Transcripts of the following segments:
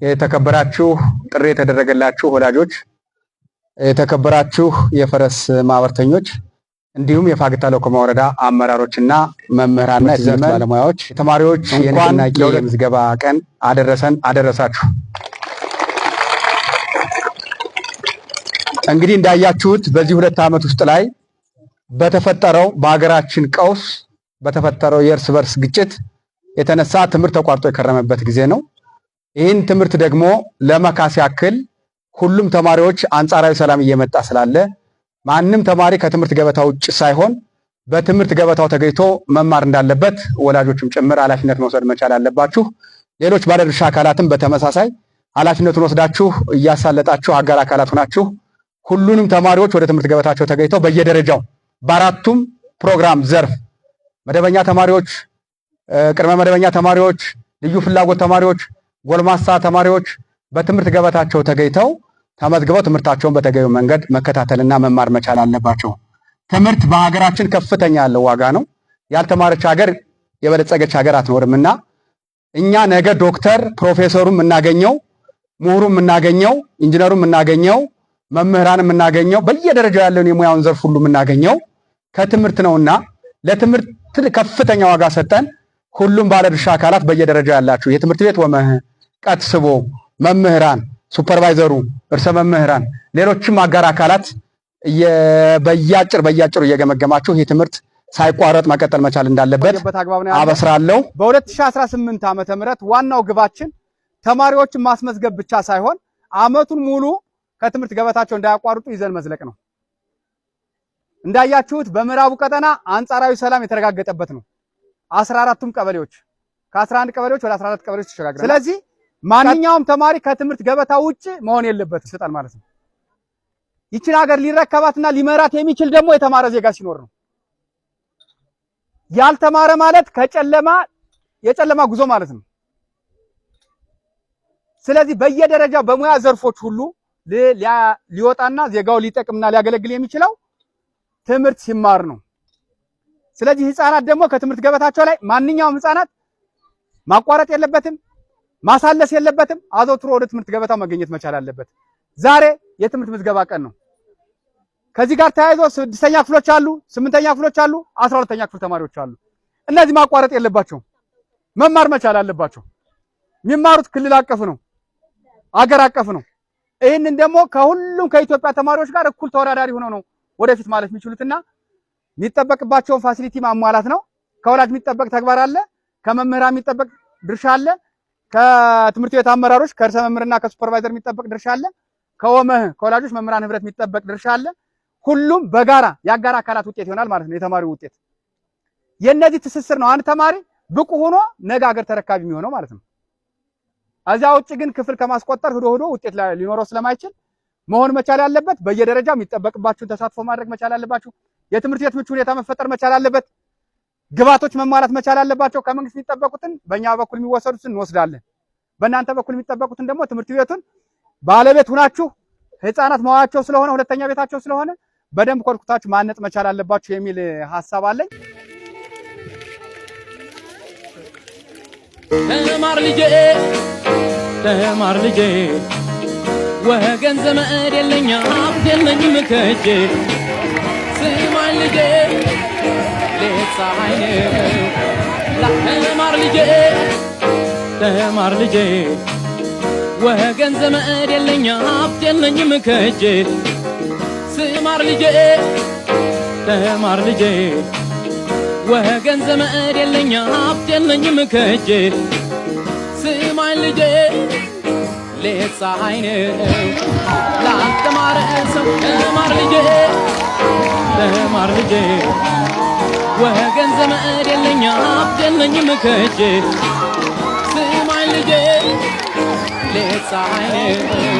የተከበራችሁ ጥሪ የተደረገላችሁ ወላጆች፣ የተከበራችሁ የፈረስ ማህበርተኞች እንዲሁም የፋግታ ለኮማ ወረዳ አመራሮችና መምህራንና የትምህርት ባለሙያዎች ተማሪዎች የንቅናቄ የምዝገባ ቀን አደረሳችሁ። እንግዲህ እንዳያችሁት በዚህ 2 ዓመት ውስጥ ላይ በተፈጠረው በሀገራችን ቀውስ በተፈጠረው የእርስ በርስ ግጭት የተነሳ ትምህርት ተቋርጦ የከረመበት ጊዜ ነው። ይህን ትምህርት ደግሞ ለመካስ ያክል ሁሉም ተማሪዎች አንጻራዊ ሰላም እየመጣ ስላለ ማንም ተማሪ ከትምህርት ገበታው ውጭ ሳይሆን በትምህርት ገበታው ተገኝቶ መማር እንዳለበት ወላጆችም ጭምር ኃላፊነት መውሰድ መቻል አለባችሁ። ሌሎች ባለድርሻ አካላትም በተመሳሳይ ኃላፊነቱን ወስዳችሁ እያሳለጣችሁ አጋር አካላት ሆናችሁ ሁሉንም ተማሪዎች ወደ ትምህርት ገበታቸው ተገኝተው በየደረጃው በአራቱም ፕሮግራም ዘርፍ መደበኛ ተማሪዎች፣ ቅድመ መደበኛ ተማሪዎች፣ ልዩ ፍላጎት ተማሪዎች፣ ጎልማሳ ተማሪዎች በትምህርት ገበታቸው ተገኝተው ተመዝግበው ትምህርታቸውን በተገቢው መንገድ መከታተልና መማር መቻል አለባቸው። ትምህርት በሀገራችን ከፍተኛ ያለው ዋጋ ነው። ያልተማረች ሀገር የበለጸገች ሀገር አትኖርምና እኛ ነገ ዶክተር ፕሮፌሰሩም የምናገኘው ምሁሩም የምናገኘው ኢንጂነሩም የምናገኘው መምህራንም የምናገኘው በየደረጃው ያለውን የሙያውን ዘርፍ ሁሉ የምናገኘው ከትምህርት ነውና ለትምህርት ከፍተኛ ዋጋ ሰጠን ሁሉም ባለድርሻ አካላት በየደረጃው ያላችሁ የትምህርት ቤት ወመህ ቀጥስቦ መምህራን፣ ሱፐርቫይዘሩ፣ እርሰ መምህራን፣ ሌሎችም አጋር አካላት በያጭሩ እየገመገማችሁ ይህ ትምህርት ሳይቋረጥ መቀጠል መቻል እንዳለበት አበስራለሁ። በ2018 ዓመተ ምህረት ዋናው ግባችን ተማሪዎችን ማስመዝገብ ብቻ ሳይሆን አመቱን ሙሉ ከትምህርት ገበታቸው እንዳያቋርጡ ይዘን መዝለቅ ነው። እንዳያችሁት በምዕራቡ ቀጠና አንጻራዊ ሰላም የተረጋገጠበት ነው። 14ቱም ቀበሌዎች ከ11 ቀበሌዎች ወደ 14 ቀበሌዎች ተሸጋግረናል። ስለዚህ ማንኛውም ተማሪ ከትምህርት ገበታ ውጭ መሆን የለበትም ይሰጣል ማለት ነው። ይችን ሀገር ሊረከባትና ሊመራት የሚችል ደግሞ የተማረ ዜጋ ሲኖር ነው። ያልተማረ ማለት የጨለማ ጉዞ ማለት ነው። ስለዚህ በየደረጃው በሙያ ዘርፎች ሁሉ ሊወጣና ዜጋው ሊጠቅምና ሊያገለግል የሚችለው ትምህርት ሲማር ነው። ስለዚህ ህፃናት ደግሞ ከትምህርት ገበታቸው ላይ ማንኛውም ህፃናት ማቋረጥ የለበትም፣ ማሳለስ የለበትም። አዘውትሮ ወደ ትምህርት ገበታው መገኘት መቻል አለበት። ዛሬ የትምህርት ምዝገባ ቀን ነው። ከዚህ ጋር ተያይዞ 6ኛ ክፍሎች አሉ፣ 8ኛ ክፍሎች አሉ፣ 12ኛ ክፍል ተማሪዎች አሉ። እነዚህ ማቋረጥ የለባቸውም፣ መማር መቻል አለባቸው። የሚማሩት ክልል አቀፍ ነው፣ አገር አቀፍ ነው። ይህንን ደግሞ ከሁሉም ከኢትዮጵያ ተማሪዎች ጋር እኩል ተወዳዳሪ ሆነው ነው ወደፊት ማለት የሚችሉትና የሚጠበቅባቸውን ፋሲሊቲ ማሟላት ነው። ከወላጅ የሚጠበቅ ተግባር አለ፣ ከመምህራን የሚጠበቅ ድርሻ አለ፣ ከትምህርት ቤት አመራሮች ከርዕሰ መምህርና ከሱፐርቫይዘር የሚጠበቅ ድርሻ አለ፣ ከወላጆች መምህራን ህብረት የሚጠበቅ ድርሻ አለ። ሁሉም በጋራ የአጋር አካላት ውጤት ይሆናል ማለት ነው የተማሪው ውጤት። የነዚህ ትስስር ነው አንድ ተማሪ ብቁ ሆኖ ነገ ሀገር ተረካቢ የሚሆነው ማለት ነው። እዚያ ውጭ ግን ክፍል ከማስቆጠር ሄዶ ውጤት ሊኖረው ስለማይችል መሆን መቻል ያለበት በየደረጃው የሚጠበቅባችሁን ተሳትፎ ማድረግ መቻል አለባችሁ። የትምህርት ቤት ምቹ ሁኔታ መፈጠር መቻል አለበት። ግባቶች መሟላት መቻል አለባቸው። ከመንግስት የሚጠበቁትን በእኛ በኩል የሚወሰዱትን እንወስዳለን። በእናንተ በኩል የሚጠበቁትን ደግሞ ትምህርት ቤቱን ባለቤት ሁናችሁ ህፃናት መዋያቸው ስለሆነ ሁለተኛ ቤታቸው ስለሆነ በደንብ ኮትኩታችሁ ማነጽ መቻል አለባችሁ የሚል ሐሳብ አለኝ። ተማር ልጄ ወገን ዘመድ የለኝ ሀብት የለኝም ከእጄ ስማኝ ልጄ ሌት ፀሐይ ነው ተማር ልጄ ወገን ዘመድ የለኝ ሀብት የለኝም ከእጄ ስማር ልጄ ተማር ልጄ ወገን ዘመድ የለኝ ሀብት የለኝም ከእጄ ስማኝ ልጄ ሌት ፀሐይ ነው ላልተማረ ሰው ተማር ልጄ ወገን ዘመድ የለኝ ሀብት የለኝም ከእጄ ስማኝ ልጄ ሌት ፀሐይ ነው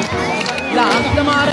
ላልተማረ